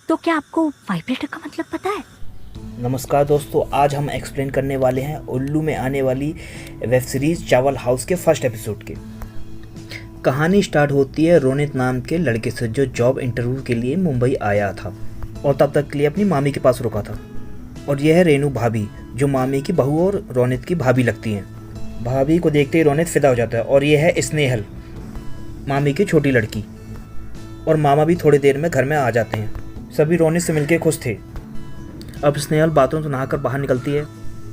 तो क्या आपको वाइब्रेटर का मतलब पता है? नमस्कार दोस्तों, आज हम एक्सप्लेन करने वाले हैं उल्लू में आने वाली वेब सीरीज चावल हाउस के फर्स्ट एपिसोड के। कहानी स्टार्ट होती है रोनित नाम के लड़के से जो जॉब इंटरव्यू के लिए मुंबई आया था और तब तक के लिए अपनी मामी के पास रुका था। और यह है रेनू भाभी, जो मामी की बहू और रोनित की भाभी लगती हैं। भाभी को देखते ही रोनित फिदा हो जाता है। और यह है स्नेहल, मामी की छोटी लड़की। और मामा भी थोड़ी देर में घर में आ जाते हैं। सभी रोनित से मिलकर खुश थे। अब स्नेहल बाथरूम से नहाकर बाहर निकलती है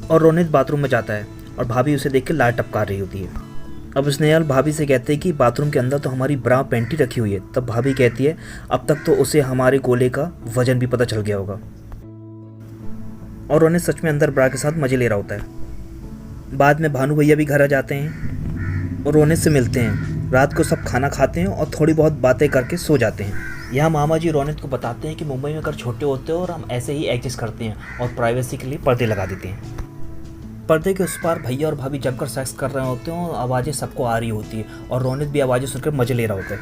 और रोनित बाथरूम में जाता है और भाभी उसे देख के लार टपका रही होती है। अब स्नेहल भाभी से कहते हैं कि बाथरूम के अंदर तो हमारी ब्रा पेंटी रखी हुई है। तब भाभी कहती है अब तक तो उसे हमारे गोले का वजन भी पता चल गया होगा। और रोनित सच में अंदर ब्रा के साथ मजे ले रहा होता है। बाद में भानु भैया भी घर आ जाते हैं और रोनित से मिलते हैं। रात को सब खाना खाते हैं और थोड़ी बहुत बातें करके सो जाते हैं। यहाँ मामा जी रोनित को बताते हैं कि मुंबई में घर छोटे होते हैं और हम ऐसे ही एडजस्ट करते हैं और प्राइवेसी के लिए पर्दे लगा देते हैं। पर्दे के उस पार भैया और भाभी जमकर सेक्स कर रहे होते हैं और आवाज़ें सबको आ रही होती है और रोनित भी आवाज़ें सुनकर मजे ले रहा होता है।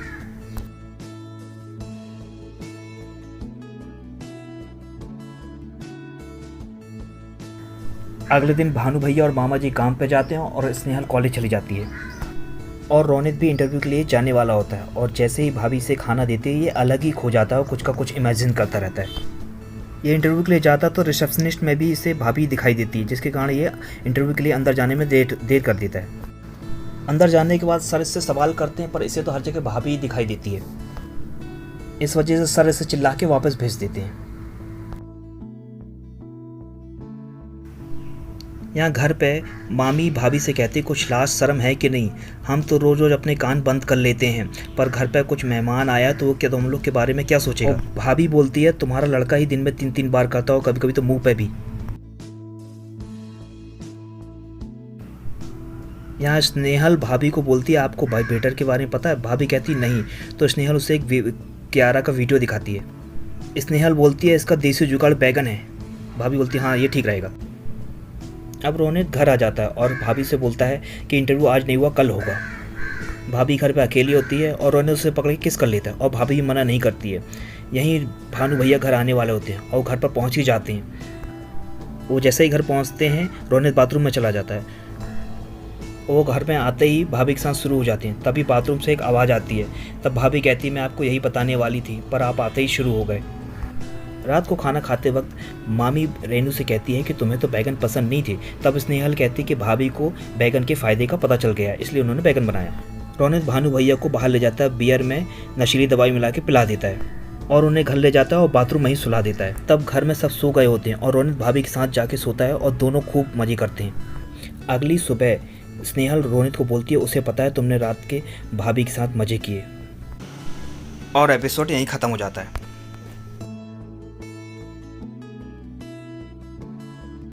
अगले दिन भानु भैया और मामा जी काम पे जाते हैं और स्नेहल कॉलेज चली जाती है और रोनित भी इंटरव्यू के लिए जाने वाला होता है। और जैसे ही भाभी से खाना देते ही ये अलग ही खो जाता है और कुछ का कुछ इमेजिन करता रहता है। ये इंटरव्यू के लिए जाता तो रिसेप्शनिस्ट में भी इसे भाभी दिखाई देती है, जिसके कारण ये इंटरव्यू के लिए अंदर जाने में देर कर देता है। अंदर जाने के बाद सर इससे सवाल करते हैं पर इसे तो हर जगह भाभी ही दिखाई देती है। इस वजह से सर इसे चिल्ला के वापस भेज देते हैं। यहाँ घर पे मामी भाभी से कहती कुछ लाज शर्म है कि नहीं, हम तो रोज़ रोज़ अपने कान बंद कर लेते हैं पर घर पे कुछ मेहमान आया तो क्या तुम लोग के बारे में क्या सोचेगा। भाभी बोलती है तुम्हारा लड़का ही दिन में 3-3 बार करता हो, कभी कभी तो मुंह पे भी। यहाँ स्नेहल भाभी को बोलती है आपको वाइब्रेटर के बारे में पता है? भाभी कहती नहीं। तो स्नेहल उसे एक कियारा का वीडियो दिखाती है। स्नेहल बोलती है इसका देसी जुगाड़ बैगन है। भाभी बोलती है हाँ ये ठीक रहेगा। अब रोनित घर आ जाता है और भाभी से बोलता है कि इंटरव्यू आज नहीं हुआ कल होगा। भाभी घर पे अकेली होती है और रोनित उसे पकड़ के किस कर लेता है और भाभी मना नहीं करती है। यहीं भानु भैया घर आने वाले होते हैं और घर पर पहुंच ही जाते हैं। वो जैसे ही घर पहुंचते हैं रोनित बाथरूम में चला जाता है। वो घर में आते ही भाभी के साथ शुरू हो जाते हैं। तभी बाथरूम से एक आवाज़ आती है। तब भाभी कहती है मैं आपको यही बताने वाली थी पर आप आते ही शुरू हो गए। रात को खाना खाते वक्त मामी रेनू से कहती है कि तुम्हें तो बैगन पसंद नहीं थे। तब स्नेहल कहती कि भाभी को बैगन के फ़ायदे का पता चल गया इसलिए उन्होंने बैगन बनाया। रोनित भानु भैया को बाहर ले जाता है, बियर में नशीली दवाई मिला के पिला देता है और उन्हें घर ले जाता है और बाथरूम में ही सुला देता है। तब घर में सब सो गए होते हैं और रोनित भाभी के साथ जाके सोता है और दोनों खूब मज़े करते हैं। अगली सुबह स्नेहल रोनित को बोलती है उसे पता है तुमने रात के भाभी के साथ मज़े किए। और एपिसोड यहीं ख़त्म हो जाता है।